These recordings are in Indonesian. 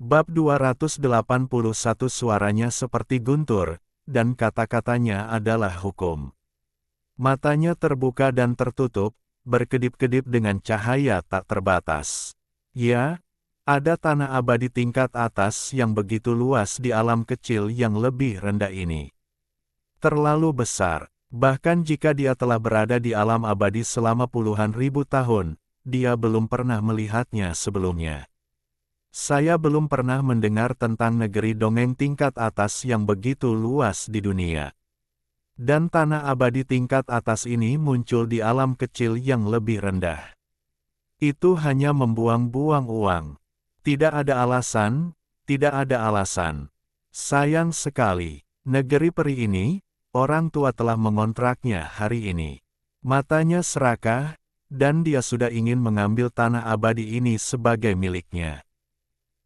Bab 281 suaranya seperti guntur, dan kata-katanya adalah hukum. Matanya terbuka dan tertutup, berkedip-kedip dengan cahaya tak terbatas. Ya, ada tanah abadi tingkat atas yang begitu luas di alam kecil yang lebih rendah ini. Terlalu besar, bahkan jika dia telah berada di alam abadi selama puluhan ribu tahun, dia belum pernah melihatnya sebelumnya. Saya belum pernah mendengar tentang negeri dongeng tingkat atas yang begitu luas di dunia. Dan tanah abadi tingkat atas ini muncul di alam kecil yang lebih rendah. Itu hanya membuang-buang uang. Tidak ada alasan, tidak ada alasan. Sayang sekali, negeri peri ini, orang tua telah mengontraknya hari ini. Matanya serakah, dan dia sudah ingin mengambil tanah abadi ini sebagai miliknya.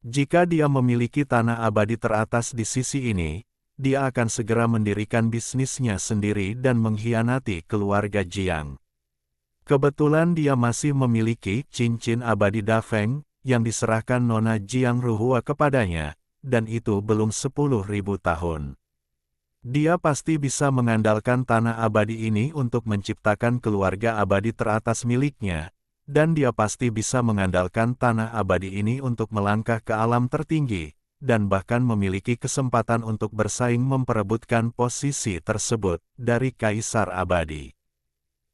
Jika dia memiliki tanah abadi teratas di sisi ini, dia akan segera mendirikan bisnisnya sendiri dan mengkhianati keluarga Jiang. Kebetulan dia masih memiliki cincin abadi Dafeng, yang diserahkan Nona Jiang Ruhua kepadanya, dan itu belum 10.000 tahun. Dia pasti bisa mengandalkan tanah abadi ini untuk menciptakan keluarga abadi teratas miliknya, dan dia pasti bisa mengandalkan tanah abadi ini untuk melangkah ke alam tertinggi, dan bahkan memiliki kesempatan untuk bersaing memperebutkan posisi tersebut dari Kaisar Abadi.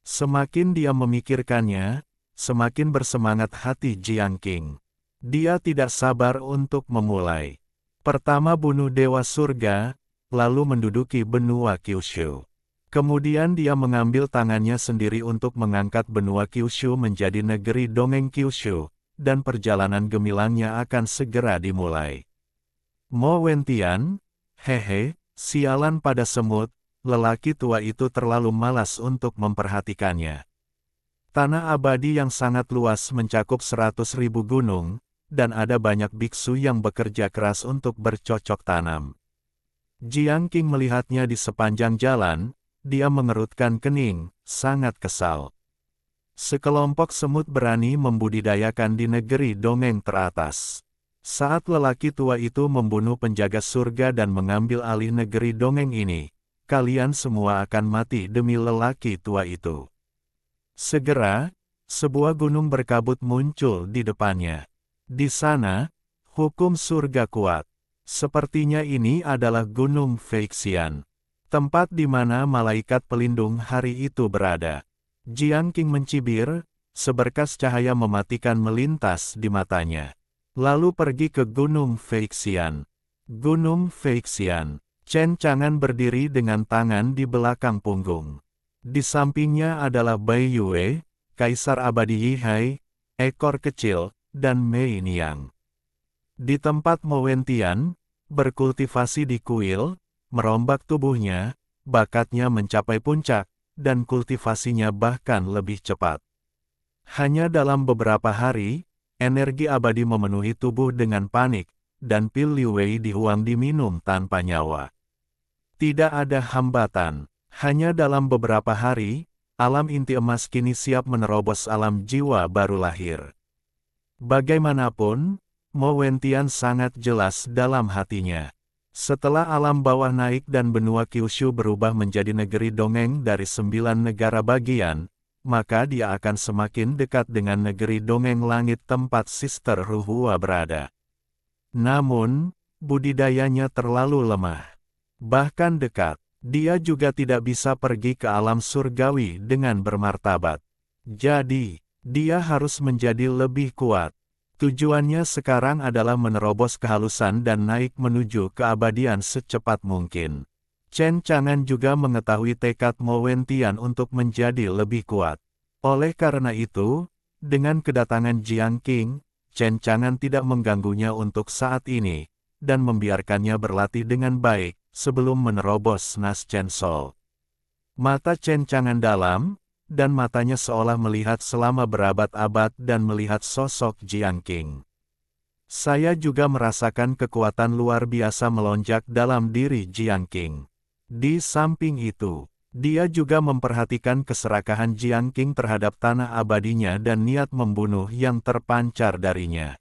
Semakin dia memikirkannya, semakin bersemangat hati Jiang Qing. Dia tidak sabar untuk memulai. Pertama bunuh Dewa Surga, lalu menduduki benua Kyushu. Kemudian dia mengambil tangannya sendiri untuk mengangkat benua Kyushu menjadi negeri dongeng Kyushu, dan perjalanan gemilangnya akan segera dimulai. Mo Wentian, hehe, sialan pada semut, lelaki tua itu terlalu malas untuk memperhatikannya. Tanah abadi yang sangat luas mencakup 100.000 gunung, dan ada banyak biksu yang bekerja keras untuk bercocok tanam. Jiang Qing melihatnya di sepanjang jalan. Dia mengerutkan kening, sangat kesal. Sekelompok semut berani membudidayakan di negeri dongeng teratas. Saat lelaki tua itu membunuh penjaga surga dan mengambil alih negeri dongeng ini, kalian semua akan mati demi lelaki tua itu. Segera, sebuah gunung berkabut muncul di depannya. Di sana, hukum surga kuat. Sepertinya ini adalah Gunung Feixian. Tempat di mana malaikat pelindung hari itu berada. Jiang Qing mencibir, seberkas cahaya mematikan melintas di matanya. Lalu pergi ke Gunung Feixian. Gunung Feixian. Chen Chang'an berdiri dengan tangan di belakang punggung. Di sampingnya adalah Bai Yue, Kaisar Abadi Yihai, ekor kecil, dan Mei Niang. Di tempat Mo Wentian, berkultivasi di kuil, merombak tubuhnya, bakatnya mencapai puncak, dan kultivasinya bahkan lebih cepat. Hanya dalam beberapa hari, energi abadi memenuhi tubuh dengan panik, dan pil Liu Wei di Huang diminum tanpa nyawa. Tidak ada hambatan, hanya dalam beberapa hari, alam inti emas kini siap menerobos alam jiwa baru lahir. Bagaimanapun, Mo Wentian sangat jelas dalam hatinya. Setelah alam bawah naik dan benua Kyushu berubah menjadi negeri dongeng dari 9 negara bagian, maka dia akan semakin dekat dengan negeri dongeng langit tempat Sister Ruhua berada. Namun, budidayanya terlalu lemah. Bahkan dekat, dia juga tidak bisa pergi ke alam surgawi dengan bermartabat. Jadi, dia harus menjadi lebih kuat. Tujuannya sekarang adalah menerobos kehalusan dan naik menuju keabadian secepat mungkin. Chen Chang'an juga mengetahui tekad Mo Wentian untuk menjadi lebih kuat. Oleh karena itu, dengan kedatangan Jiang Qing, Chen Chang'an tidak mengganggunya untuk saat ini, dan membiarkannya berlatih dengan baik, sebelum menerobos Nas Chen Sol. Mata Chen Chang'an dalam, dan matanya seolah melihat selama berabad-abad dan melihat sosok Jiang Qing. Saya juga merasakan kekuatan luar biasa melonjak dalam diri Jiang Qing. Di samping itu, dia juga memperhatikan keserakahan Jiang Qing terhadap tanah abadinya dan niat membunuh yang terpancar darinya.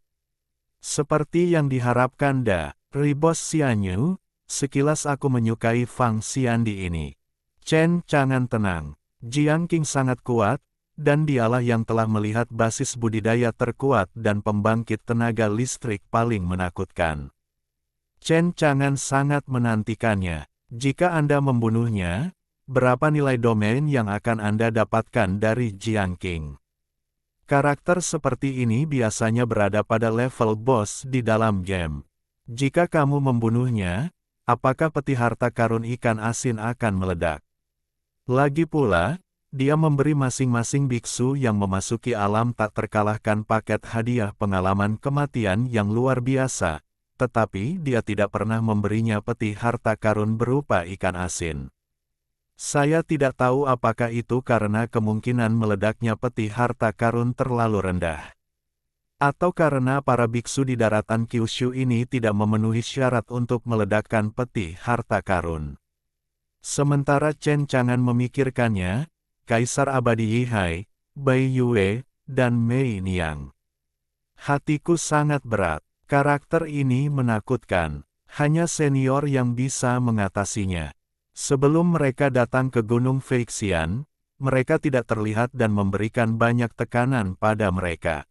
Seperti yang diharapkan Ribos Xianyu, sekilas aku menyukai Fang Xiandi ini. Chen Chang'an tenang. Jiang Qing sangat kuat, dan dialah yang telah melihat basis budidaya terkuat dan pembangkit tenaga listrik paling menakutkan. Chen Chang'an sangat menantikannya. Jika Anda membunuhnya, berapa nilai domain yang akan Anda dapatkan dari Jiang Qing? Karakter seperti ini biasanya berada pada level boss di dalam game. Jika kamu membunuhnya, apakah peti harta karun ikan asin akan meledak? Lagi pula, dia memberi masing-masing biksu yang memasuki alam tak terkalahkan paket hadiah pengalaman kematian yang luar biasa, tetapi dia tidak pernah memberinya peti harta karun berupa ikan asin. Saya tidak tahu apakah itu karena kemungkinan meledaknya peti harta karun terlalu rendah. Atau karena para biksu di daratan Kyushu ini tidak memenuhi syarat untuk meledakkan peti harta karun. Sementara Chen Chang'an memikirkannya, Kaisar Abadi Yihai, Bai Yue, dan Mei Niang. Hatiku sangat berat. Karakter ini menakutkan. Hanya senior yang bisa mengatasinya. Sebelum mereka datang ke Gunung Feixian, mereka tidak terlihat dan memberikan banyak tekanan pada mereka.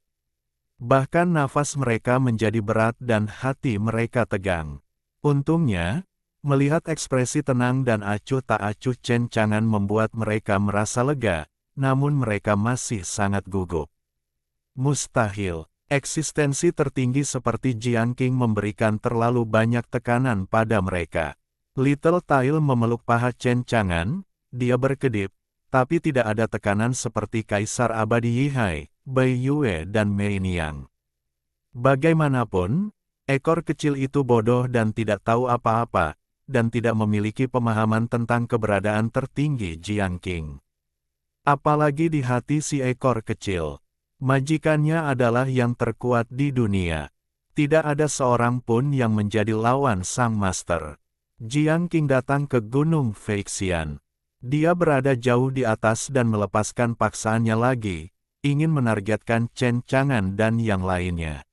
Bahkan nafas mereka menjadi berat dan hati mereka tegang. Untungnya, melihat ekspresi tenang dan acuh tak acuh Chen Chang'an membuat mereka merasa lega, namun mereka masih sangat gugup. Mustahil, eksistensi tertinggi seperti Jiang Qing memberikan terlalu banyak tekanan pada mereka. Little Tail memeluk paha Chen Chang'an, dia berkedip, tapi tidak ada tekanan seperti Kaisar Abadi Yihai, Bai Yue dan Mei Niang. Bagaimanapun, ekor kecil itu bodoh dan tidak tahu apa-apa, dan tidak memiliki pemahaman tentang keberadaan tertinggi Jiang Qing. Apalagi di hati si ekor kecil. Majikannya adalah yang terkuat di dunia. Tidak ada seorang pun yang menjadi lawan sang master. Jiang Qing datang ke Gunung Feixian. Dia berada jauh di atas dan melepaskan paksaannya lagi, ingin menargetkan Chen Chang'an dan yang lainnya.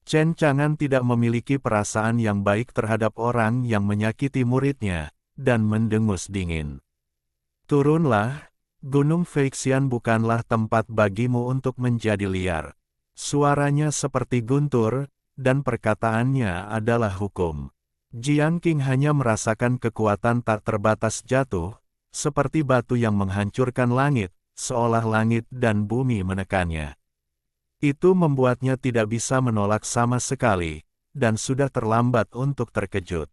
Chen Chang'an tidak memiliki perasaan yang baik terhadap orang yang menyakiti muridnya, dan mendengus dingin. Turunlah, Gunung Feixian bukanlah tempat bagimu untuk menjadi liar. Suaranya seperti guntur, dan perkataannya adalah hukum. Jiang Qing hanya merasakan kekuatan tak terbatas jatuh, seperti batu yang menghancurkan langit, seolah langit dan bumi menekannya. Itu membuatnya tidak bisa menolak sama sekali, dan sudah terlambat untuk terkejut.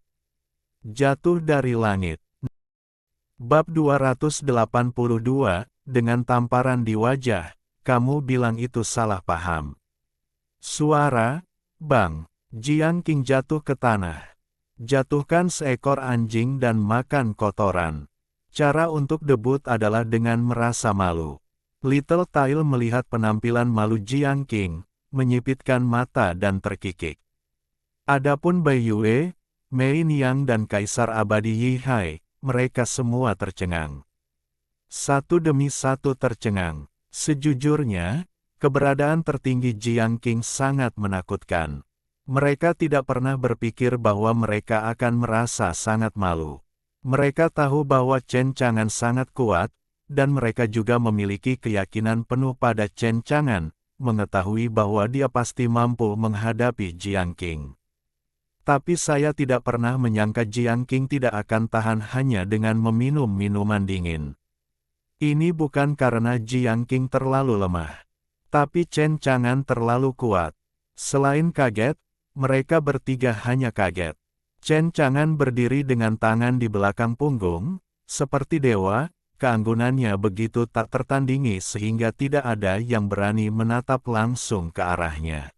Jatuh dari langit. Bab 282, dengan tamparan di wajah, kamu bilang itu salah paham. Suara, bang, Jiang Qing jatuh ke tanah. Jatuhkan seekor anjing dan makan kotoran. Cara untuk debut adalah dengan merasa malu. Little Tail melihat penampilan malu Jiang Qing, menyipitkan mata dan terkikik. Adapun Bai Yue, Mei Niang dan Kaisar Abadi Yihai, mereka semua tercengang. Satu demi satu tercengang. Sejujurnya, keberadaan tertinggi Jiang Qing sangat menakutkan. Mereka tidak pernah berpikir bahwa mereka akan merasa sangat malu. Mereka tahu bahwa Chen Chang'an sangat kuat, dan mereka juga memiliki keyakinan penuh pada Chen Chang'an, mengetahui bahwa dia pasti mampu menghadapi Jiang Qing. Tapi saya tidak pernah menyangka Jiang Qing tidak akan tahan hanya dengan meminum minuman dingin. Ini bukan karena Jiang Qing terlalu lemah, tapi Chen Chang'an terlalu kuat. Selain kaget, mereka bertiga hanya kaget. Chen Chang'an berdiri dengan tangan di belakang punggung, seperti dewa. Keanggunannya begitu tak tertandingi sehingga tidak ada yang berani menatap langsung ke arahnya.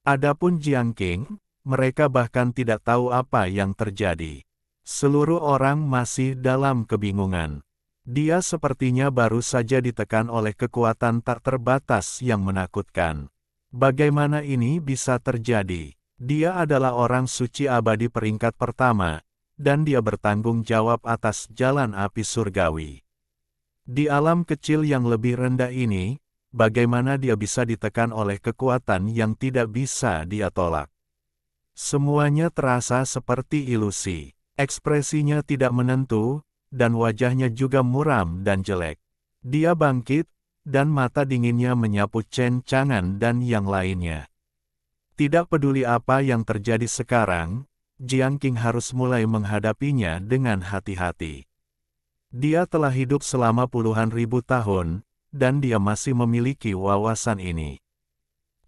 Adapun Jiang Qing, mereka bahkan tidak tahu apa yang terjadi. Seluruh orang masih dalam kebingungan. Dia sepertinya baru saja ditekan oleh kekuatan tak terbatas yang menakutkan. Bagaimana ini bisa terjadi? Dia adalah orang suci abadi peringkat pertama, dan dia bertanggung jawab atas jalan api surgawi. Di alam kecil yang lebih rendah ini, bagaimana dia bisa ditekan oleh kekuatan yang tidak bisa dia tolak. Semuanya terasa seperti ilusi. Ekspresinya tidak menentu, dan wajahnya juga muram dan jelek. Dia bangkit, dan mata dinginnya menyapu Chen Chang'an dan yang lainnya. Tidak peduli apa yang terjadi sekarang, Jiang Qing harus mulai menghadapinya dengan hati-hati. Dia telah hidup selama puluhan ribu tahun, dan dia masih memiliki wawasan ini.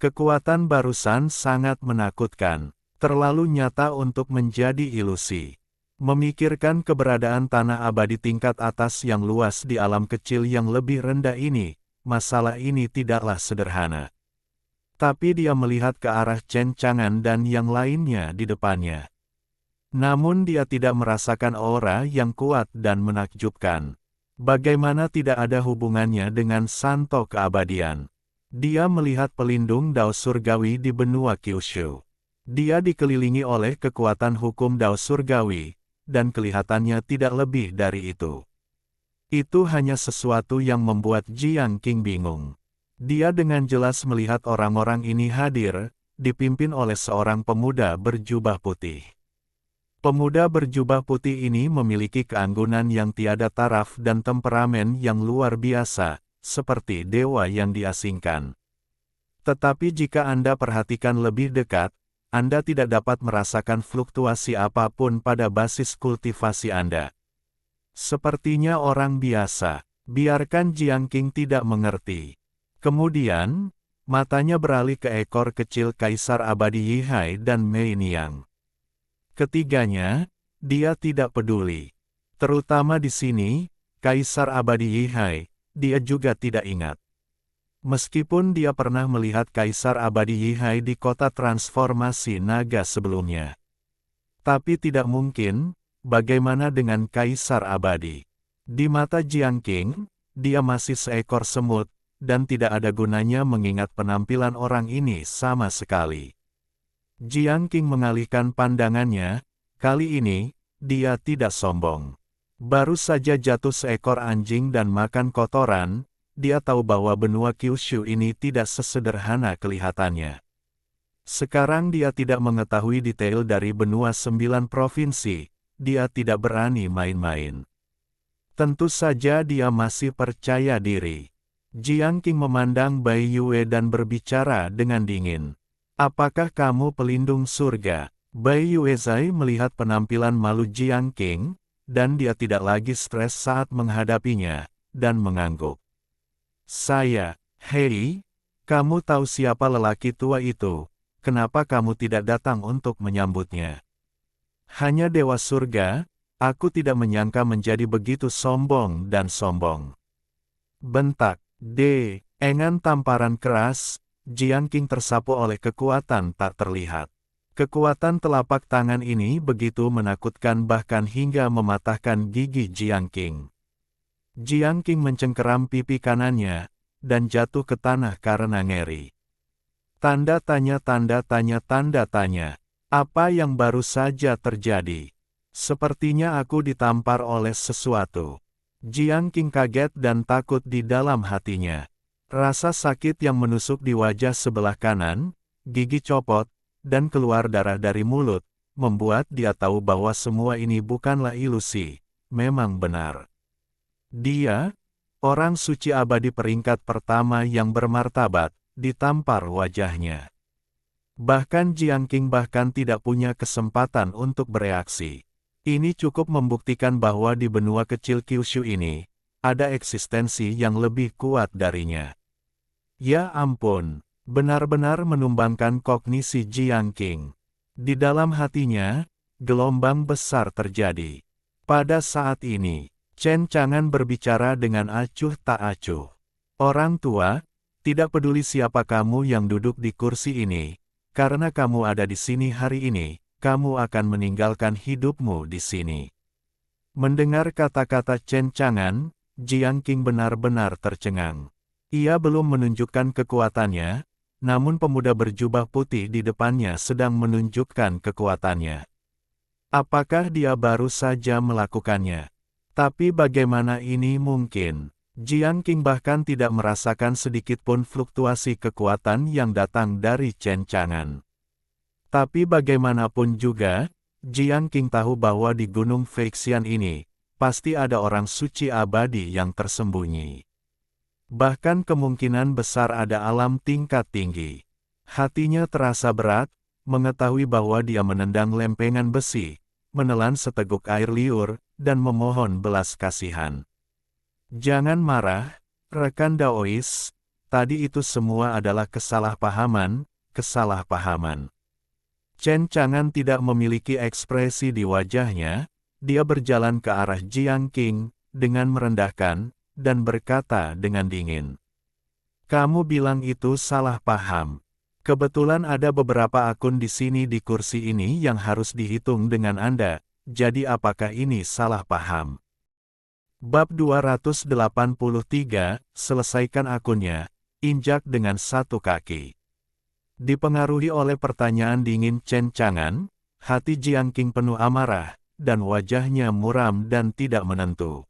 Kekuatan barusan sangat menakutkan, terlalu nyata untuk menjadi ilusi. Memikirkan keberadaan tanah abadi tingkat atas yang luas di alam kecil yang lebih rendah ini, masalah ini tidaklah sederhana. Tapi dia melihat ke arah Chen Chang'an dan yang lainnya di depannya. Namun dia tidak merasakan aura yang kuat dan menakjubkan. Bagaimana tidak ada hubungannya dengan santo keabadian. Dia melihat pelindung Dao Surgawi di benua Kyushu. Dia dikelilingi oleh kekuatan hukum Dao Surgawi, dan kelihatannya tidak lebih dari itu. Itu hanya sesuatu yang membuat Jiang Qing bingung. Dia dengan jelas melihat orang-orang ini hadir, dipimpin oleh seorang pemuda berjubah putih. Pemuda berjubah putih ini memiliki keanggunan yang tiada taraf dan temperamen yang luar biasa, seperti dewa yang diasingkan. Tetapi jika Anda perhatikan lebih dekat, Anda tidak dapat merasakan fluktuasi apapun pada basis kultivasi Anda. Sepertinya orang biasa, biarkan Jiang Qing tidak mengerti. Kemudian, matanya beralih ke ekor kecil Kaisar Abadi Yihai dan Mei Niang. Ketiganya, dia tidak peduli. Terutama di sini, Kaisar Abadi Yihai, dia juga tidak ingat. Meskipun dia pernah melihat Kaisar Abadi Yihai di kota transformasi naga sebelumnya. Tapi tidak mungkin, bagaimana dengan Kaisar Abadi? Di mata Jiang Qing, dia masih seekor semut, dan tidak ada gunanya mengingat penampilan orang ini sama sekali. Jiang Qing mengalihkan pandangannya, kali ini, dia tidak sombong. Baru saja jatuh seekor anjing dan makan kotoran, dia tahu bahwa benua Kyushu ini tidak sesederhana kelihatannya. Sekarang dia tidak mengetahui detail dari benua 9 provinsi, dia tidak berani main-main. Tentu saja dia masih percaya diri. Jiang Qing memandang Bai Yue dan berbicara dengan dingin. Apakah kamu pelindung surga? Bai Yue Zai melihat penampilan malu Jiang Qing, dan dia tidak lagi stres saat menghadapinya, dan mengangguk. Saya, hei, kamu tahu siapa lelaki tua itu, kenapa kamu tidak datang untuk menyambutnya? Hanya Dewa Surga, aku tidak menyangka menjadi begitu sombong dan sombong. Bentak, engan tamparan keras, Jiang Qing tersapu oleh kekuatan tak terlihat. Kekuatan telapak tangan ini begitu menakutkan bahkan hingga mematahkan gigi Jiang Qing. Jiang Qing mencengkeram pipi kanannya, dan jatuh ke tanah karena ngeri. Tanda tanya. Apa yang baru saja terjadi? Sepertinya aku ditampar oleh sesuatu. Jiang Qing kaget dan takut di dalam hatinya. Rasa sakit yang menusuk di wajah sebelah kanan, gigi copot, dan keluar darah dari mulut, membuat dia tahu bahwa semua ini bukanlah ilusi, memang benar. Dia, orang suci abadi peringkat pertama yang bermartabat, ditampar wajahnya. Bahkan Jiang Qing bahkan tidak punya kesempatan untuk bereaksi. Ini cukup membuktikan bahwa di benua kecil Kyushu ini, ada eksistensi yang lebih kuat darinya. Ya ampun, benar-benar menumbangkan kognisi Jiang Qing. Di dalam hatinya, gelombang besar terjadi. Pada saat ini, Chen Chang'an berbicara dengan acuh tak acuh. Orang tua, tidak peduli siapa kamu yang duduk di kursi ini, karena kamu ada di sini hari ini, kamu akan meninggalkan hidupmu di sini. Mendengar kata-kata Chen Chang'an, Jiang Qing benar-benar tercengang. Ia belum menunjukkan kekuatannya, namun pemuda berjubah putih di depannya sedang menunjukkan kekuatannya. Apakah dia baru saja melakukannya? Tapi bagaimana ini mungkin? Jiang Qing bahkan tidak merasakan sedikit pun fluktuasi kekuatan yang datang dari Chen Chang'an. Tapi bagaimanapun juga, Jiang Qing tahu bahwa di Gunung Feixian ini, pasti ada orang suci abadi yang tersembunyi. Bahkan kemungkinan besar ada alam tingkat tinggi. Hatinya terasa berat, mengetahui bahwa dia menendang lempengan besi, menelan seteguk air liur, dan memohon belas kasihan. Jangan marah, rekan Daois, tadi itu semua adalah kesalahpahaman. Chen Chang'an tidak memiliki ekspresi di wajahnya, dia berjalan ke arah Jiang Qing, dengan merendahkan, dan berkata dengan dingin. Kamu bilang itu salah paham. Kebetulan ada beberapa akun di sini di kursi ini yang harus dihitung dengan Anda, jadi apakah ini salah paham? Bab 283, selesaikan akunnya, injak dengan satu kaki. Dipengaruhi oleh pertanyaan dingin Chen Chang'an, hati Jiang Qing penuh amarah, dan wajahnya muram dan tidak menentu.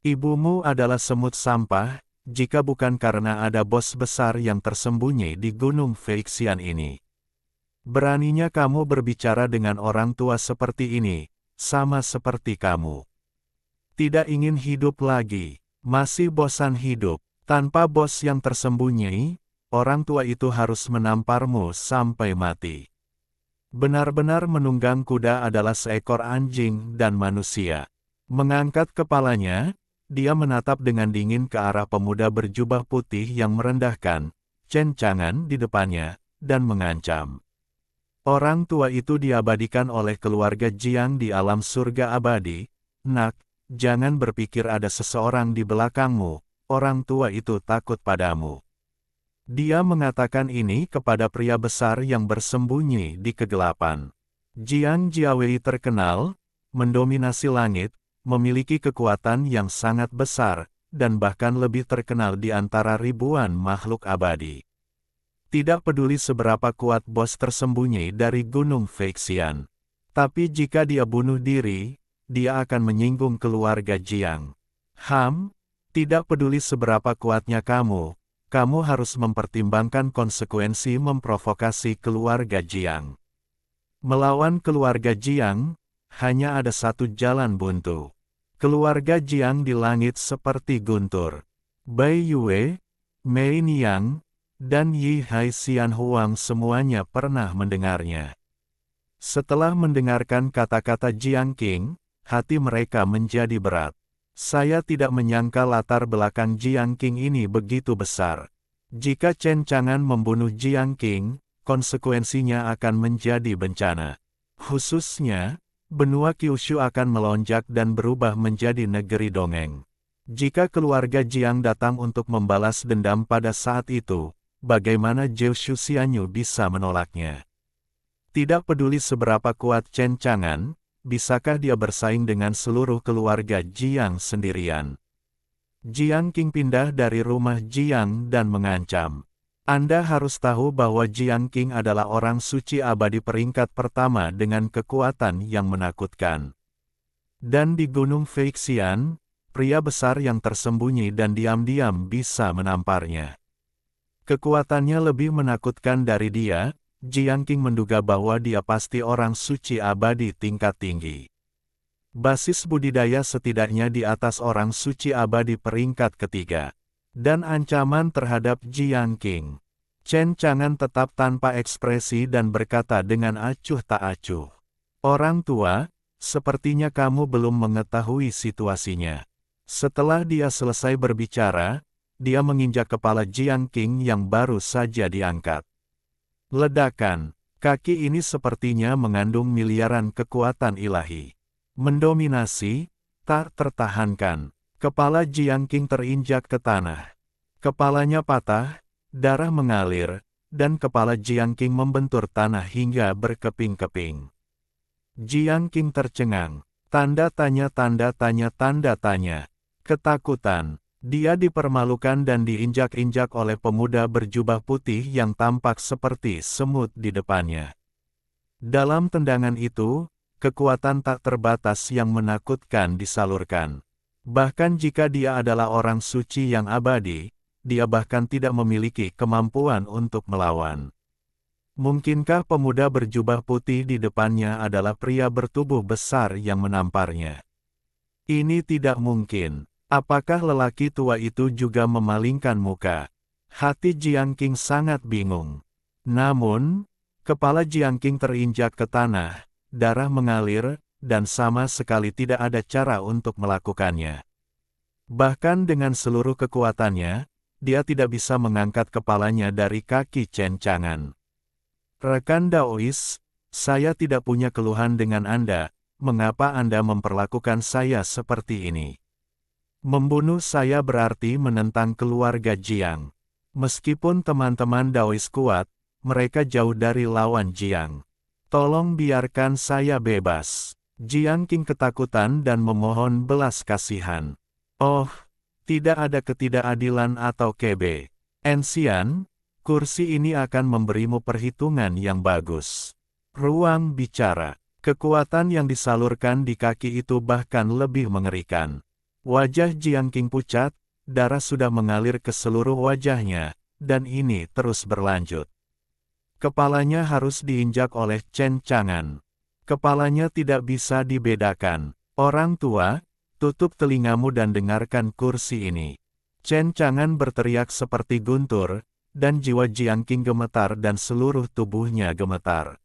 Ibumu adalah semut sampah, jika bukan karena ada bos besar yang tersembunyi di Gunung Feixian ini. Beraninya kamu berbicara dengan orang tua seperti ini, sama seperti kamu. Tidak ingin hidup lagi, masih bosan hidup, tanpa bos yang tersembunyi, orang tua itu harus menamparmu sampai mati. Benar-benar menunggang kuda adalah seekor anjing dan manusia. Mengangkat kepalanya, dia menatap dengan dingin ke arah pemuda berjubah putih yang merendahkan, Chen Chang'an di depannya, dan mengancam. Orang tua itu diabadikan oleh keluarga Jiang di alam surga abadi. Nak, jangan berpikir ada seseorang di belakangmu, orang tua itu takut padamu. Dia mengatakan ini kepada pria besar yang bersembunyi di kegelapan. Jiang Jiawei terkenal, mendominasi langit, memiliki kekuatan yang sangat besar, dan bahkan lebih terkenal di antara ribuan makhluk abadi. Tidak peduli seberapa kuat bos tersembunyi dari Gunung Feixian. Tapi jika dia bunuh diri, dia akan menyinggung keluarga Jiang. Tidak peduli seberapa kuatnya kamu harus mempertimbangkan konsekuensi memprovokasi keluarga Jiang. Melawan keluarga Jiang, hanya ada satu jalan buntu. Keluarga Jiang di langit seperti guntur. Bai Yue, Mei Niang, dan Yi Hai Xian Huang semuanya pernah mendengarnya. Setelah mendengarkan kata-kata Jiang Qing, hati mereka menjadi berat. Saya tidak menyangka latar belakang Jiang Qing ini begitu besar. Jika Chen Chang'an membunuh Jiang Qing, konsekuensinya akan menjadi bencana. Khususnya, benua Kyushu akan melonjak dan berubah menjadi negeri dongeng. Jika keluarga Jiang datang untuk membalas dendam pada saat itu, bagaimana Zhou Xianyu bisa menolaknya? Tidak peduli seberapa kuat Chen Chang'an, bisakah dia bersaing dengan seluruh keluarga Jiang sendirian? Jiang Qing pindah dari rumah Jiang dan mengancam. Anda harus tahu bahwa Jiang Qing adalah orang suci abadi peringkat pertama dengan kekuatan yang menakutkan. Dan di Gunung Feixian, pria besar yang tersembunyi dan diam-diam bisa menamparnya. Kekuatannya lebih menakutkan dari dia. Jiang Qing menduga bahwa dia pasti orang suci abadi tingkat tinggi. Basis budidaya setidaknya di atas orang suci abadi peringkat ketiga. Dan ancaman terhadap Jiang Qing. Chen Chang'an tetap tanpa ekspresi dan berkata dengan acuh tak acuh. Orang tua, sepertinya kamu belum mengetahui situasinya. Setelah dia selesai berbicara, dia menginjak kepala Jiang Qing yang baru saja diangkat. Ledakan, kaki ini sepertinya mengandung miliaran kekuatan ilahi. Mendominasi, tak tertahankan. Kepala Jiang Qing terinjak ke tanah. Kepalanya patah, darah mengalir, dan kepala Jiang Qing membentur tanah hingga berkeping-keping. Jiang Qing tercengang. Tanda tanya. Ketakutan. Dia dipermalukan dan diinjak-injak oleh pemuda berjubah putih yang tampak seperti semut di depannya. Dalam tendangan itu, kekuatan tak terbatas yang menakutkan disalurkan. Bahkan jika dia adalah orang suci yang abadi, dia bahkan tidak memiliki kemampuan untuk melawan. Mungkinkah pemuda berjubah putih di depannya adalah pria bertubuh besar yang menamparnya? Ini tidak mungkin. Apakah lelaki tua itu juga memalingkan muka? Hati Jiang Qing sangat bingung. Namun, kepala Jiang Qing terinjak ke tanah, darah mengalir, dan sama sekali tidak ada cara untuk melakukannya. Bahkan dengan seluruh kekuatannya, dia tidak bisa mengangkat kepalanya dari kaki Chen Chang'an. Rekan Daois, saya tidak punya keluhan dengan Anda, mengapa Anda memperlakukan saya seperti ini? Membunuh saya berarti menentang keluarga Jiang. Meskipun teman-teman Daois kuat, mereka jauh dari lawan Jiang. Tolong biarkan saya bebas. Jiang Qing ketakutan dan memohon belas kasihan. Oh, tidak ada ketidakadilan atau KB. Ensian, kursi ini akan memberimu perhitungan yang bagus. Ruang bicara. Kekuatan yang disalurkan di kaki itu bahkan lebih mengerikan. Wajah Jiang Qing pucat, darah sudah mengalir ke seluruh wajahnya, dan ini terus berlanjut. Kepalanya harus diinjak oleh Chen Chang'an. Kepalanya tidak bisa dibedakan. Orang tua, tutup telingamu dan dengarkan kursi ini. Chen Chang'an berteriak seperti guntur, dan jiwa Jiang Qing gemetar dan seluruh tubuhnya gemetar.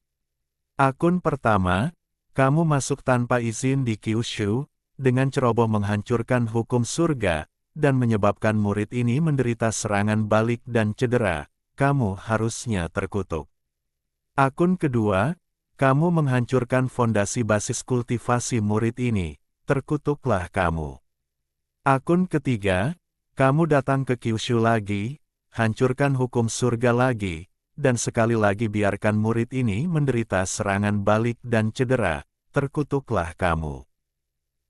Akun pertama, kamu masuk tanpa izin di Kyushu, dengan ceroboh menghancurkan hukum surga, dan menyebabkan murid ini menderita serangan balik dan cedera, kamu harusnya terkutuk. Akun kedua, kamu menghancurkan fondasi basis kultivasi murid ini, terkutuklah kamu. Akun ketiga, kamu datang ke Kyushu lagi, hancurkan hukum surga lagi, dan sekali lagi biarkan murid ini menderita serangan balik dan cedera, terkutuklah kamu.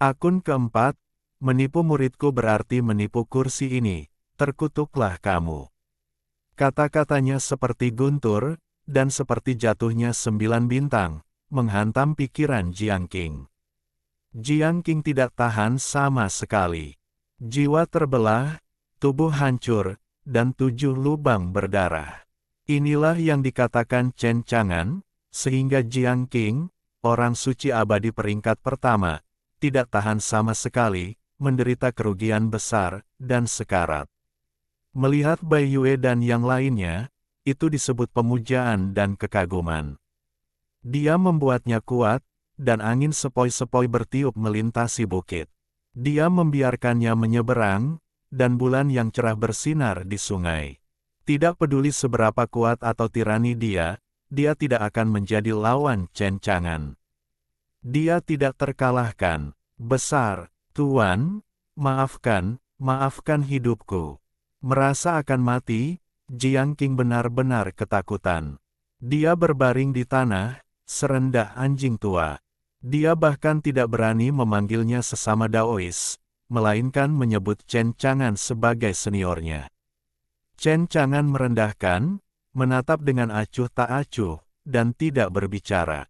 Akun keempat, menipu muridku berarti menipu kursi ini, terkutuklah kamu. Kata-katanya seperti guntur, dan seperti jatuhnya 9 bintang, menghantam pikiran Jiang Qing. Jiang Qing tidak tahan sama sekali. Jiwa terbelah, tubuh hancur, dan 7 lubang berdarah. Inilah yang dikatakan Chen Chang'an, sehingga Jiang Qing, orang suci abadi peringkat pertama, tidak tahan sama sekali, menderita kerugian besar, dan sekarat. Melihat Bai Yue dan yang lainnya, itu disebut pemujaan dan kekaguman. Dia membuatnya kuat, dan angin sepoi-sepoi bertiup melintasi bukit. Dia membiarkannya menyeberang, dan bulan yang cerah bersinar di sungai. Tidak peduli seberapa kuat atau tirani dia tidak akan menjadi lawan Chen Chang'an. Dia tidak terkalahkan. Besar, Tuan, maafkan hidupku. Merasa akan mati, Jiang Qing benar-benar ketakutan. Dia berbaring di tanah, serendah anjing tua. Dia bahkan tidak berani memanggilnya sesama Daois, melainkan menyebut Chen Chang'an sebagai seniornya. Chen Chang'an merendahkan, menatap dengan acuh tak acuh, dan tidak berbicara.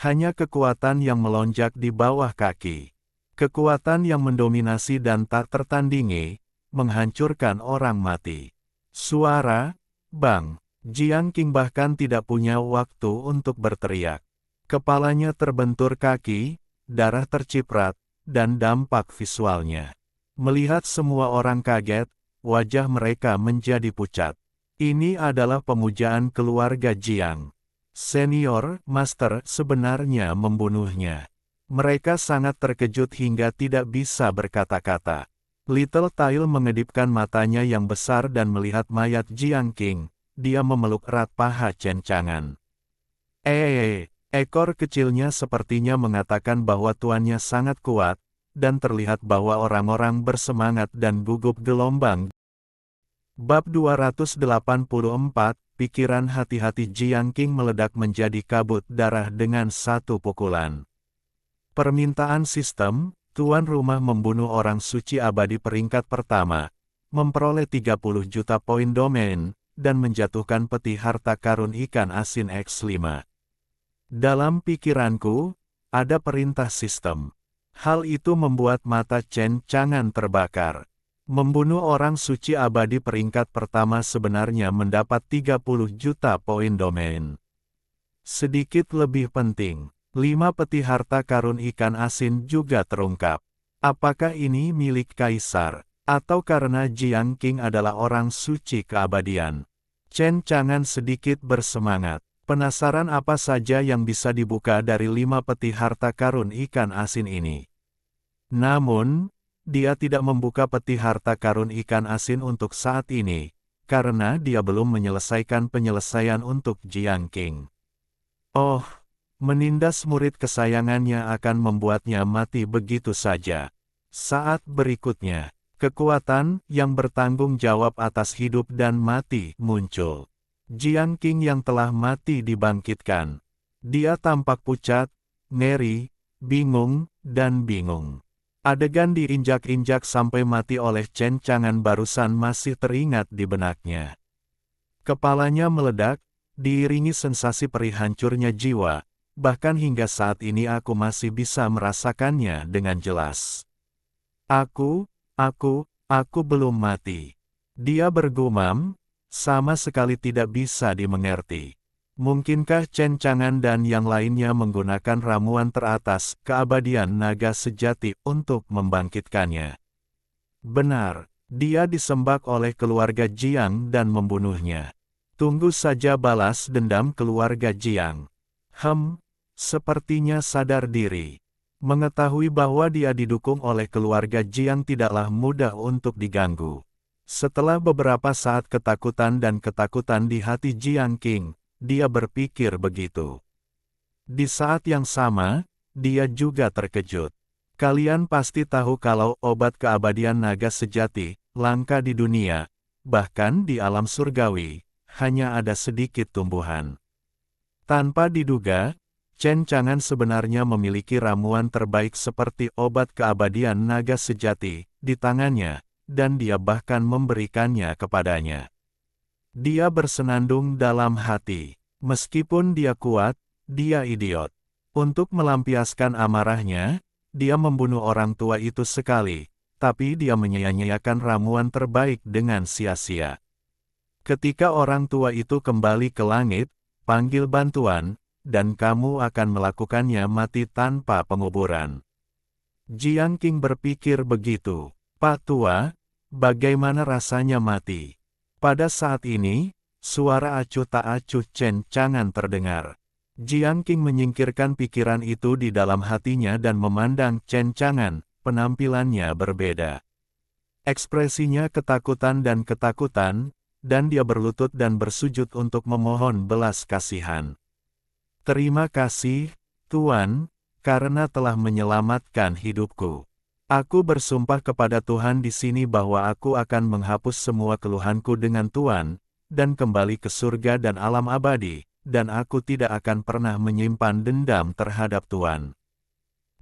Hanya kekuatan yang melonjak di bawah kaki. Kekuatan yang mendominasi dan tak tertandingi, menghancurkan orang mati. Suara, bang, Jiang Qing bahkan tidak punya waktu untuk berteriak. Kepalanya terbentur kaki, darah terciprat, dan dampak visualnya. Melihat semua orang kaget, wajah mereka menjadi pucat. Ini adalah pemujaan keluarga Jiang. Senior, Master sebenarnya membunuhnya. Mereka sangat terkejut hingga tidak bisa berkata-kata. Little Tail mengedipkan matanya yang besar dan melihat mayat Jiang Qing. Dia memeluk erat paha Chen Chang'an. Ekor kecilnya sepertinya mengatakan bahwa tuannya sangat kuat, dan terlihat bahwa orang-orang bersemangat dan gugup gelombang. Bab 284, pikiran hati-hati Jiang Qing meledak menjadi kabut darah dengan satu pukulan. Permintaan sistem, tuan rumah membunuh orang suci abadi peringkat pertama, memperoleh 30 juta poin domain, dan menjatuhkan peti harta karun ikan asin X5. Dalam pikiranku, ada perintah sistem. Hal itu membuat mata Chen Chang'an terbakar. Membunuh orang suci abadi peringkat pertama sebenarnya mendapat 30 juta poin domain. Sedikit lebih penting, 5 peti harta karun ikan asin juga terungkap. Apakah ini milik kaisar? Atau karena Jiang Qing adalah orang suci keabadian? Chen Chang'an sedikit bersemangat. Penasaran apa saja yang bisa dibuka dari 5 peti harta karun ikan asin ini. Namun, dia tidak membuka peti harta karun ikan asin untuk saat ini, karena dia belum menyelesaikan penyelesaian untuk Jiang Qing. Oh, menindas murid kesayangannya akan membuatnya mati begitu saja. Saat berikutnya, kekuatan yang bertanggung jawab atas hidup dan mati muncul. Jiang Qing yang telah mati dibangkitkan. Dia tampak pucat, ngeri, bingung, dan bingung. Adegan diinjak-injak sampai mati oleh Chen Chang'an barusan masih teringat di benaknya. Kepalanya meledak, diiringi sensasi perih hancurnya jiwa, bahkan hingga saat ini aku masih bisa merasakannya dengan jelas. Aku belum mati. Dia bergumam, sama sekali tidak bisa dimengerti. Mungkinkah Chen Chang'an dan yang lainnya menggunakan ramuan teratas keabadian naga sejati untuk membangkitkannya? Benar, dia disembah oleh keluarga Jiang dan membunuhnya. Tunggu saja balas dendam keluarga Jiang. Sepertinya sadar diri. Mengetahui bahwa dia didukung oleh keluarga Jiang tidaklah mudah untuk diganggu. Setelah beberapa saat ketakutan dan ketakutan di hati Jiang Qing, dia berpikir begitu. Di saat yang sama, dia juga terkejut. Kalian pasti tahu kalau obat keabadian naga sejati langka di dunia, bahkan di alam surgawi, hanya ada sedikit tumbuhan. Tanpa diduga, Chen Chang'an sebenarnya memiliki ramuan terbaik seperti obat keabadian naga sejati di tangannya, dan dia bahkan memberikannya kepadanya. Dia bersenandung dalam hati. Meskipun dia kuat, dia idiot. Untuk melampiaskan amarahnya, dia membunuh orang tua itu sekali, tapi dia menyia-nyiakan ramuan terbaik dengan sia-sia. Ketika orang tua itu kembali ke langit, panggil bantuan, dan kamu akan melakukannya mati tanpa penguburan. Jiang Qing berpikir begitu. Pak Tua, bagaimana rasanya mati? Pada saat ini, suara acuh tak acuh Chen Chang'an terdengar. Jiang Qing menyingkirkan pikiran itu di dalam hatinya dan memandang Chen Chang'an, penampilannya berbeda. Ekspresinya ketakutan, dan dia berlutut dan bersujud untuk memohon belas kasihan. Terima kasih, Tuan, karena telah menyelamatkan hidupku. Aku bersumpah kepada Tuhan di sini bahwa aku akan menghapus semua keluhanku dengan Tuan, dan kembali ke surga dan alam abadi, dan aku tidak akan pernah menyimpan dendam terhadap Tuan.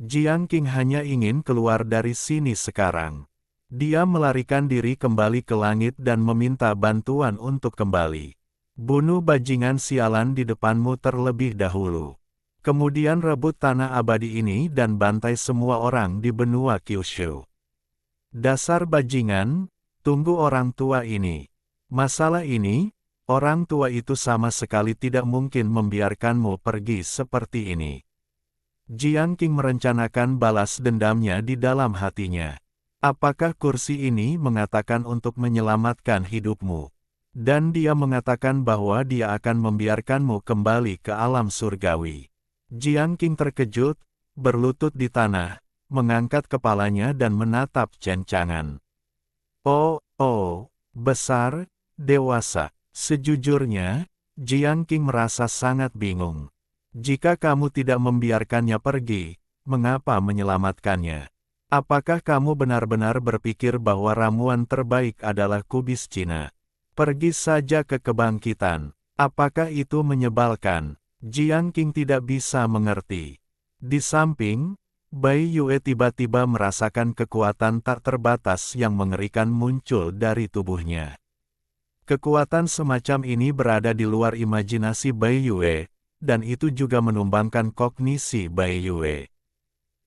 Jiang Qing hanya ingin keluar dari sini sekarang. Dia melarikan diri kembali ke langit dan meminta bantuan untuk kembali. Bunuh bajingan sialan di depanmu terlebih dahulu. Kemudian rebut tanah abadi ini dan bantai semua orang di benua Kyushu. Dasar bajingan, tunggu orang tua ini. Masalah ini, orang tua itu sama sekali tidak mungkin membiarkanmu pergi seperti ini. Jiang Qing merencanakan balas dendamnya di dalam hatinya. Apakah kursi ini mengatakan untuk menyelamatkan hidupmu? Dan dia mengatakan bahwa dia akan membiarkanmu kembali ke alam surgawi. Jiang Qing terkejut, berlutut di tanah, mengangkat kepalanya dan menatap Chen Chang'an. Oh, besar, dewasa. Sejujurnya, Jiang Qing merasa sangat bingung. Jika kamu tidak membiarkannya pergi, mengapa menyelamatkannya? Apakah kamu benar-benar berpikir bahwa ramuan terbaik adalah kubis Cina? Pergi saja ke kebangkitan. Apakah itu menyebalkan? Jiang Qing tidak bisa mengerti. Di samping, Bai Yue tiba-tiba merasakan kekuatan tak terbatas yang mengerikan muncul dari tubuhnya. Kekuatan semacam ini berada di luar imajinasi Bai Yue, dan itu juga menumbangkan kognisi Bai Yue.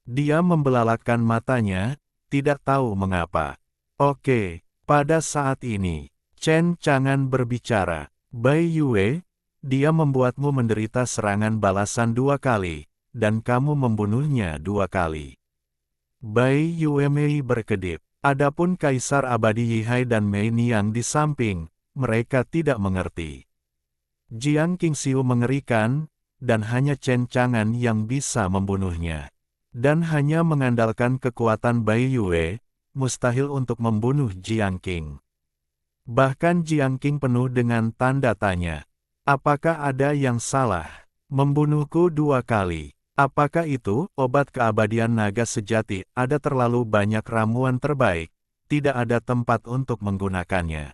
Dia membelalakkan matanya, tidak tahu mengapa. Oke, pada saat ini, Chen Chang'an berbicara. Bai Yue, dia membuatmu menderita serangan balasan 2 kali, dan kamu membunuhnya 2 kali. Bai Yue Mei berkedip. Adapun Kaisar Abadi Yihai dan Mei Niang di samping, mereka tidak mengerti. Jiang Qingxiu mengerikan, dan hanya Chen Chang'an yang bisa membunuhnya. Dan hanya mengandalkan kekuatan Bai Yue, mustahil untuk membunuh Jiang Qing. Bahkan Jiang Qing penuh dengan tanda tanya. Apakah ada yang salah? Membunuhku 2 kali. Apakah itu, obat keabadian naga sejati, ada terlalu banyak ramuan terbaik, tidak ada tempat untuk menggunakannya.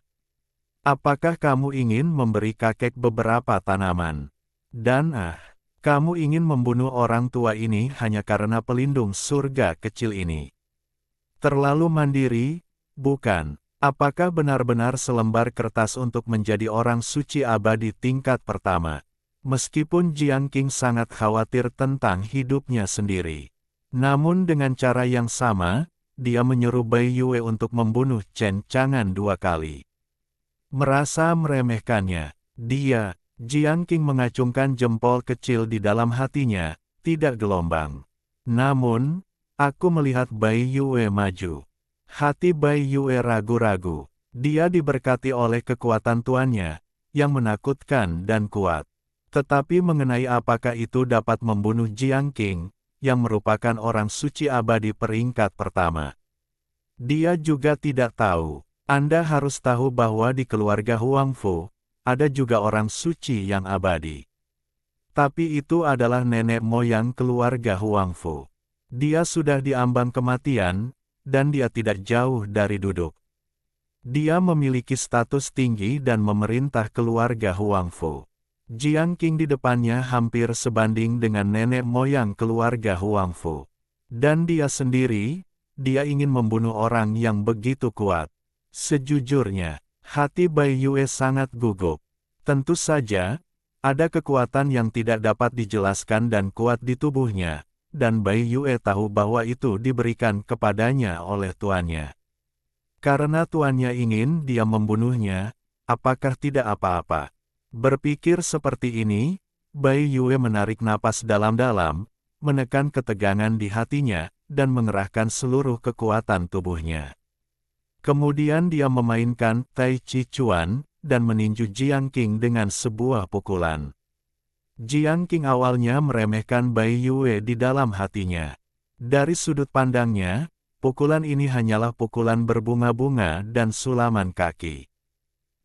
Apakah kamu ingin memberi kakek beberapa tanaman? Dan kamu ingin membunuh orang tua ini hanya karena pelindung surga kecil ini. Terlalu mandiri, bukan? Apakah benar-benar selembar kertas untuk menjadi orang suci abadi tingkat pertama? Meskipun Jiang Qing sangat khawatir tentang hidupnya sendiri. Namun dengan cara yang sama, dia menyuruh Bai Yue untuk membunuh Chen Chang'an 2 kali. Merasa meremehkannya, Jiang Qing mengacungkan jempol kecil di dalam hatinya, tidak gelombang. Namun, aku melihat Bai Yue maju. Hati Bai Yue ragu-ragu. Dia diberkati oleh kekuatan tuannya, yang menakutkan dan kuat. Tetapi mengenai apakah itu dapat membunuh Jiang Qing, yang merupakan orang suci abadi peringkat pertama. Dia juga tidak tahu. Anda harus tahu bahwa di keluarga Huangfu, ada juga orang suci yang abadi. Tapi itu adalah nenek moyang keluarga Huangfu. Dia sudah diambang kematian, dan dia tidak jauh dari duduk. Dia memiliki status tinggi dan memerintah keluarga Huangfu. Jiang Qing di depannya hampir sebanding dengan nenek moyang keluarga Huangfu. Dan dia sendiri, dia ingin membunuh orang yang begitu kuat. Sejujurnya, hati Bai Yue sangat gugup. Tentu saja, ada kekuatan yang tidak dapat dijelaskan dan kuat di tubuhnya, dan Bai Yue tahu bahwa itu diberikan kepadanya oleh tuannya. Karena tuannya ingin dia membunuhnya, apakah tidak apa-apa? Berpikir seperti ini, Bai Yue menarik napas dalam-dalam, menekan ketegangan di hatinya, dan mengerahkan seluruh kekuatan tubuhnya. Kemudian dia memainkan Tai Chi Chuan, dan meninju Jiang Qing dengan sebuah pukulan. Jiang Qing awalnya meremehkan Bai Yue di dalam hatinya. Dari sudut pandangnya, pukulan ini hanyalah pukulan berbunga-bunga dan sulaman kaki.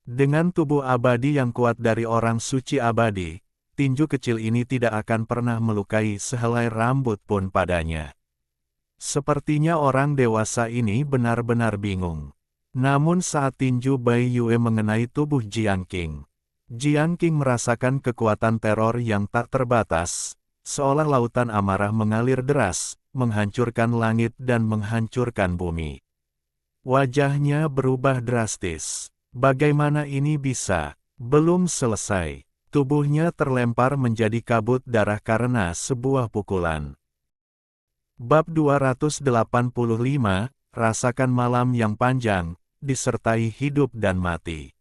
Dengan tubuh abadi yang kuat dari orang suci abadi, tinju kecil ini tidak akan pernah melukai sehelai rambut pun padanya. Sepertinya orang dewasa ini benar-benar bingung. Namun saat tinju Bai Yue mengenai tubuh Jiang Qing, Jiang Qing merasakan kekuatan teror yang tak terbatas, seolah lautan amarah mengalir deras, menghancurkan langit dan menghancurkan bumi. Wajahnya berubah drastis. Bagaimana ini bisa? Belum selesai. Tubuhnya terlempar menjadi kabut darah karena sebuah pukulan. Bab 285, Rasakan malam yang panjang, disertai hidup dan mati.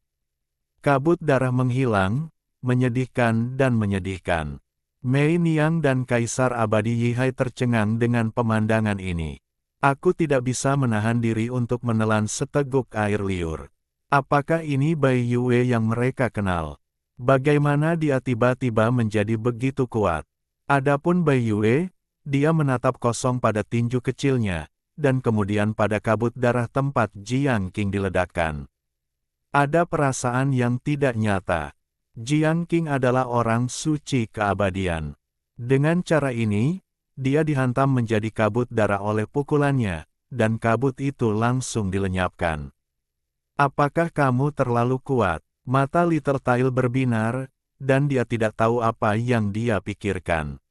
Kabut darah menghilang, menyedihkan dan menyedihkan. Mei Niang dan Kaisar Abadi Yihai tercengang dengan pemandangan ini. Aku tidak bisa menahan diri untuk menelan seteguk air liur. Apakah ini Bai Yue yang mereka kenal? Bagaimana dia tiba-tiba menjadi begitu kuat? Adapun Bai Yue, dia menatap kosong pada tinju kecilnya, dan kemudian pada kabut darah tempat Jiang Qing diledakkan. Ada perasaan yang tidak nyata. Jiang Qing adalah orang suci keabadian. Dengan cara ini, dia dihantam menjadi kabut darah oleh pukulannya, dan kabut itu langsung dilenyapkan. Apakah kamu terlalu kuat? Mata Little Tail berbinar, dan dia tidak tahu apa yang dia pikirkan.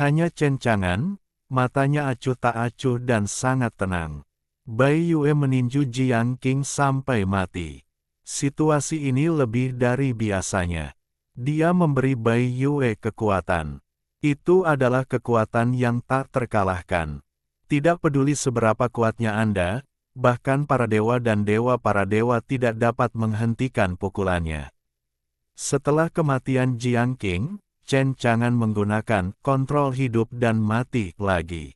Hanya Chen Chang'an, matanya acuh tak acuh dan sangat tenang. Bai Yue meninju Jiang Qing sampai mati. Situasi ini lebih dari biasanya. Dia memberi Bai Yue kekuatan. Itu adalah kekuatan yang tak terkalahkan. Tidak peduli seberapa kuatnya Anda, bahkan para dewa dan para dewa tidak dapat menghentikan pukulannya. Setelah kematian Jiang Qing, Chen Chang'an menggunakan kontrol hidup dan mati lagi.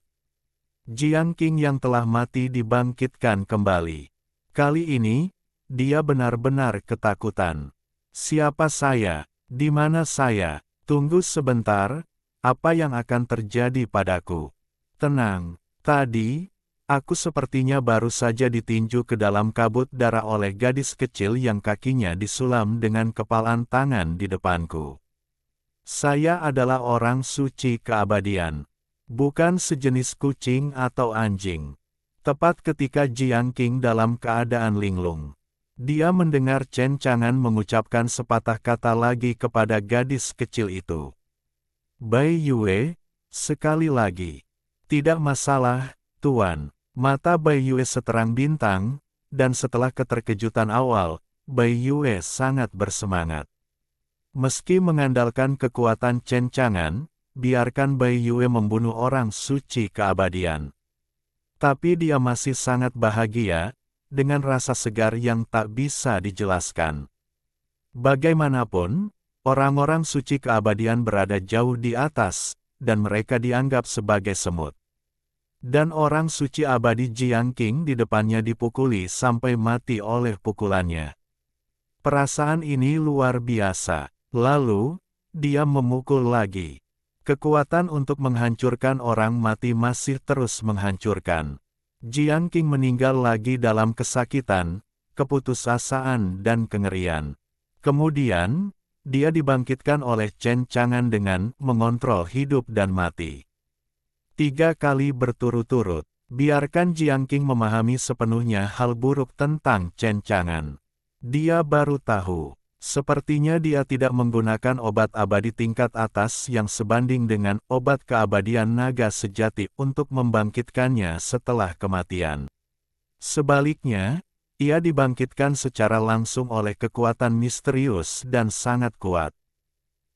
Jiang Qing yang telah mati dibangkitkan kembali. Kali ini, dia benar-benar ketakutan. Siapa saya? Di mana saya? Tunggu sebentar, apa yang akan terjadi padaku? Tenang, tadi, aku sepertinya baru saja ditinju ke dalam kabut darah oleh gadis kecil yang kakinya disulam dengan kepalan tangan di depanku. Saya adalah orang suci keabadian. Bukan sejenis kucing atau anjing. Tepat ketika Jiang Qing dalam keadaan linglung, dia mendengar Chen Chang'an mengucapkan sepatah kata lagi kepada gadis kecil itu. Bai Yue, sekali lagi. Tidak masalah, Tuan. Mata Bai Yue seterang bintang, dan setelah keterkejutan awal, Bai Yue sangat bersemangat. Meski mengandalkan kekuatan Chen Chang'an, biarkan Bai Yue membunuh orang suci keabadian. Tapi dia masih sangat bahagia, dengan rasa segar yang tak bisa dijelaskan. Bagaimanapun, orang-orang suci keabadian berada jauh di atas, dan mereka dianggap sebagai semut. Dan orang suci abadi Jiang Qing di depannya dipukuli sampai mati oleh pukulannya. Perasaan ini luar biasa. Lalu, dia memukul lagi. Kekuatan untuk menghancurkan orang mati masih terus menghancurkan. Jiang Qing meninggal lagi dalam kesakitan, keputusasaan dan kengerian. Kemudian, dia dibangkitkan oleh Chen Chang'an dengan mengontrol hidup dan mati. 3 kali berturut-turut, biarkan Jiang Qing memahami sepenuhnya hal buruk tentang Chen Chang'an. Dia baru tahu. Sepertinya dia tidak menggunakan obat abadi tingkat atas yang sebanding dengan obat keabadian naga sejati untuk membangkitkannya setelah kematian. Sebaliknya, ia dibangkitkan secara langsung oleh kekuatan misterius dan sangat kuat.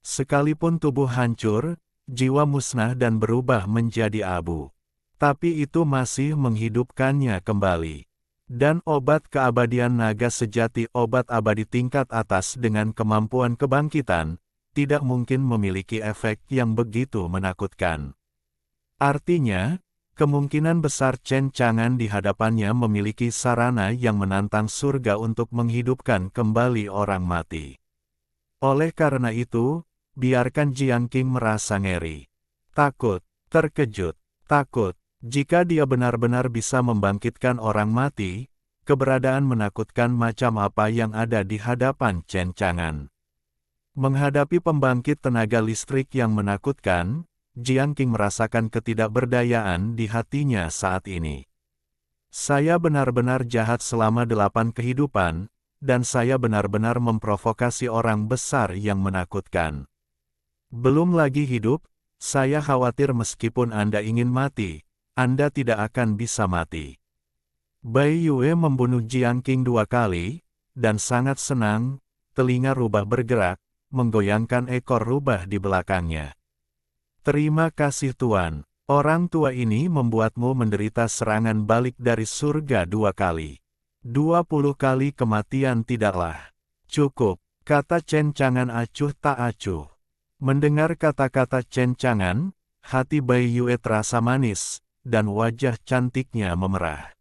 Sekalipun tubuh hancur, jiwa musnah dan berubah menjadi abu. Tapi itu masih menghidupkannya kembali. Dan obat keabadian naga sejati obat abadi tingkat atas dengan kemampuan kebangkitan, tidak mungkin memiliki efek yang begitu menakutkan. Artinya, kemungkinan besar Chen Chang'an di hadapannya memiliki sarana yang menantang surga untuk menghidupkan kembali orang mati. Oleh karena itu, biarkan Jiang Qing merasa ngeri. Takut, terkejut, takut. Jika dia benar-benar bisa membangkitkan orang mati, keberadaan menakutkan macam apa yang ada di hadapan Chen Chang'an. Menghadapi pembangkit tenaga listrik yang menakutkan, Jiang Qing merasakan ketidakberdayaan di hatinya saat ini. Saya benar-benar jahat selama 8 kehidupan, dan saya benar-benar memprovokasi orang besar yang menakutkan. Belum lagi hidup, saya khawatir meskipun Anda ingin mati, Anda tidak akan bisa mati. Bai Yue membunuh Jiang Qing 2 kali, dan sangat senang, telinga rubah bergerak, menggoyangkan ekor rubah di belakangnya. Terima kasih Tuan, orang tua ini membuatmu menderita serangan balik dari surga 2 kali. 20 kali kematian tidaklah cukup, kata Chen Chang'an acuh tak acuh. Mendengar kata-kata Chen Chang'an, hati Bai Yue terasa manis, dan wajah cantiknya memerah.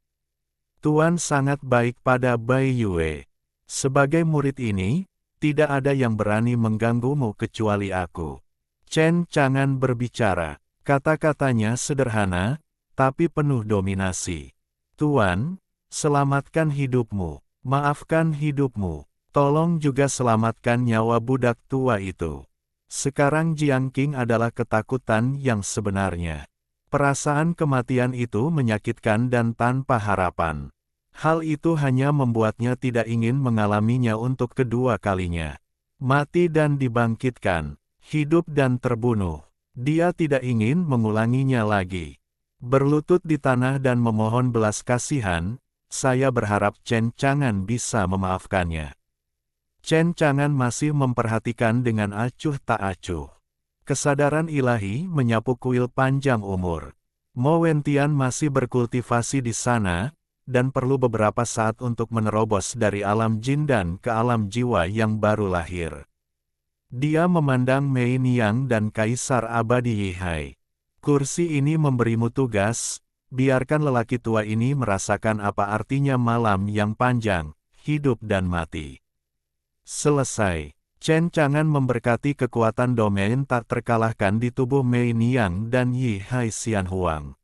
Tuan sangat baik pada Bai Yue. Sebagai murid ini, tidak ada yang berani mengganggumu kecuali aku. Chen Chang'an berbicara, kata-katanya sederhana, tapi penuh dominasi. Tuan, selamatkan hidupmu, maafkan hidupmu, tolong juga selamatkan nyawa budak tua itu. Sekarang Jiang Qing adalah ketakutan yang sebenarnya. Perasaan kematian itu menyakitkan dan tanpa harapan. Hal itu hanya membuatnya tidak ingin mengalaminya untuk kedua kalinya. Mati dan dibangkitkan, hidup dan terbunuh. Dia tidak ingin mengulanginya lagi. Berlutut di tanah dan memohon belas kasihan, saya berharap Chen Chang'an bisa memaafkannya. Chen Chang'an masih memperhatikan dengan acuh tak acuh. Kesadaran ilahi menyapu kuil panjang umur. Mo Wentian masih berkultivasi di sana, dan perlu beberapa saat untuk menerobos dari alam jin dan ke alam jiwa yang baru lahir. Dia memandang Mei Niang dan Kaisar Abadi Yihai. Kursi ini memberimu tugas, biarkan lelaki tua ini merasakan apa artinya malam yang panjang, hidup dan mati. Selesai. Chen Chang'an memberkati kekuatan domain tak terkalahkan di tubuh Mei Niang dan Yihai Xianhuang.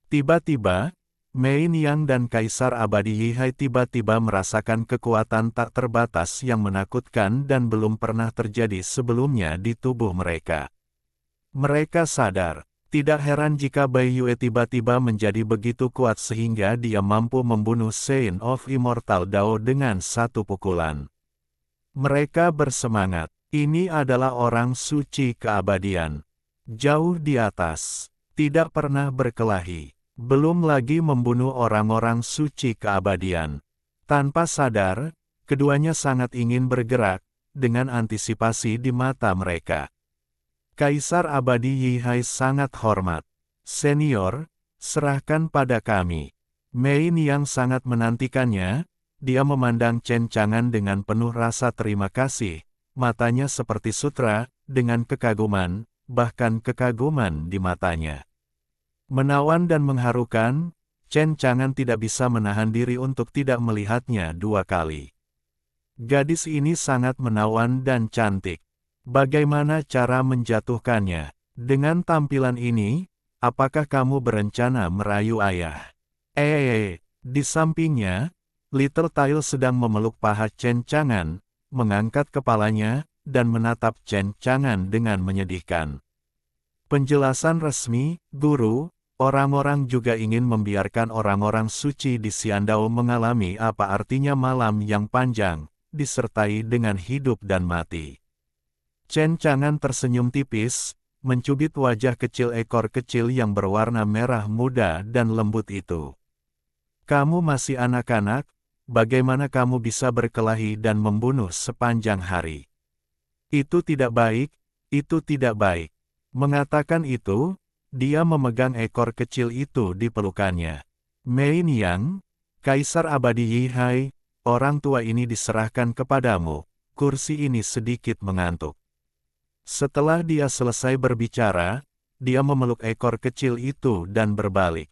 Tiba-tiba, Mei Niang dan Kaisar Abadi Yihai tiba-tiba merasakan kekuatan tak terbatas yang menakutkan dan belum pernah terjadi sebelumnya di tubuh mereka. Mereka sadar, tidak heran jika Bai Yue tiba-tiba menjadi begitu kuat sehingga dia mampu membunuh Saint of Immortal Dao dengan satu pukulan. Mereka bersemangat, ini adalah orang suci keabadian. Jauh di atas, tidak pernah berkelahi, belum lagi membunuh orang-orang suci keabadian. Tanpa sadar, keduanya sangat ingin bergerak, dengan antisipasi di mata mereka. Kaisar Abadi Yihai sangat hormat. Senior, serahkan pada kami. Mei Niang sangat menantikannya. Dia memandang Chen Chang'an dengan penuh rasa terima kasih, matanya seperti sutra, dengan kekaguman, bahkan kekaguman di matanya. Menawan dan mengharukan, Chen Chang'an tidak bisa menahan diri untuk tidak melihatnya dua kali. Gadis ini sangat menawan dan cantik. Bagaimana cara menjatuhkannya? Dengan tampilan ini, apakah kamu berencana merayu ayah? Di sampingnya, Little Tail sedang memeluk paha Chen Chang'an, mengangkat kepalanya, dan menatap Chen Chang'an dengan menyedihkan. Penjelasan resmi, Guru, orang-orang juga ingin membiarkan orang-orang suci di Xiandao mengalami apa artinya malam yang panjang, disertai dengan hidup dan mati. Chen Chang'an tersenyum tipis, mencubit wajah kecil ekor kecil yang berwarna merah muda dan lembut itu. Kamu masih anak-anak, bagaimana kamu bisa berkelahi dan membunuh sepanjang hari? Itu tidak baik, itu tidak baik. Mengatakan itu, dia memegang ekor kecil itu di pelukannya. Mei Niang, Kaisar Abadi Yihai, orang tua ini diserahkan kepadamu, kursi ini sedikit mengantuk. Setelah dia selesai berbicara, dia memeluk ekor kecil itu dan berbalik.